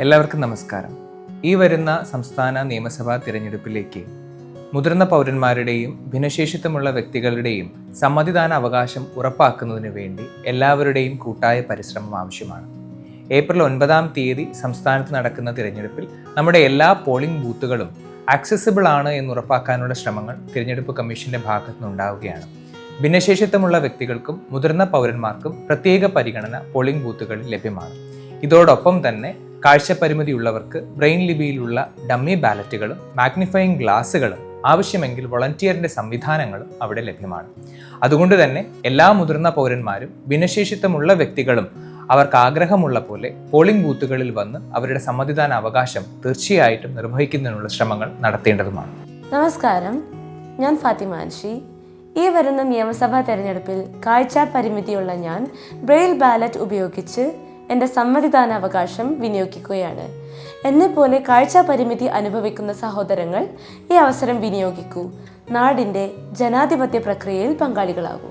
എല്ലാവർക്കും നമസ്കാരം. ഈ വരുന്ന സംസ്ഥാന നിയമസഭാ തിരഞ്ഞെടുപ്പിലേക്ക് മുതിർന്ന പൗരന്മാരുടെയും ഭിന്നശേഷിത്വമുള്ള വ്യക്തികളുടെയും സമ്മതിദാന അവകാശം ഉറപ്പാക്കുന്നതിന് വേണ്ടി എല്ലാവരുടെയും കൂട്ടായ പരിശ്രമം ആവശ്യമാണ്. ഏപ്രിൽ 9 സംസ്ഥാനത്ത് നടക്കുന്ന തിരഞ്ഞെടുപ്പിൽ നമ്മുടെ എല്ലാ പോളിംഗ് ബൂത്തുകളും ആക്സസിബിൾ ആണ് എന്നുറപ്പാക്കാനുള്ള ശ്രമങ്ങൾ തിരഞ്ഞെടുപ്പ് കമ്മീഷന്റെ ഭാഗത്തു നിന്നുണ്ടാവുകയാണ്. ഭിന്നശേഷിത്വമുള്ള വ്യക്തികൾക്കും മുതിർന്ന പൗരന്മാർക്കും പ്രത്യേക പരിഗണന പോളിംഗ് ബൂത്തുകളിൽ ലഭ്യമാണ്. ഇതോടൊപ്പം തന്നെ കാഴ്ചപരിമിതിയുള്ളവർക്ക് ബ്രെയിൻ ലിപിയിലുള്ള ഡമ്മി ബാലറ്റുകളും മാഗ്നിഫയിങ് ഗ്ലാസുകളും ആവശ്യമെങ്കിൽ വോളണ്ടിയറിന്റെ സംവിധാനങ്ങളും അവിടെ ലഭ്യമാണ്. അതുകൊണ്ട് തന്നെ എല്ലാ മുതിർന്ന പൗരന്മാരും ഭിന്നശേഷിത്വമുള്ള വ്യക്തികളും അവർക്ക് ആഗ്രഹമുള്ള പോലെ പോളിംഗ് ബൂത്തുകളിൽ വന്ന് അവരുടെ സമ്മതിദാന അവകാശം തീർച്ചയായിട്ടും നിർവഹിക്കുന്നതിനുള്ള ശ്രമങ്ങൾ നടത്തേണ്ടതുമാണ്. നമസ്കാരം, ഞാൻ ഫാത്തിമ അൻഷി. ഈ വരുന്ന നിയമസഭാ തെരഞ്ഞെടുപ്പിൽ കാഴ്ച പരിമിതിയുള്ള ഞാൻ ബ്രെയിൽ ബാലറ്റ് ഉപയോഗിച്ച് എൻ്റെ സമ്മതിദാനാവകാശം വിനിയോഗിക്കുകയാണ്. എന്നെപ്പോലെ കാഴ്ച പരിമിതി അനുഭവിക്കുന്ന സഹോദരങ്ങൾ ഈ അവസരം വിനിയോഗിക്കൂ. നാടിൻ്റെ ജനാധിപത്യ പ്രക്രിയയിൽ പങ്കാളികളാകൂ.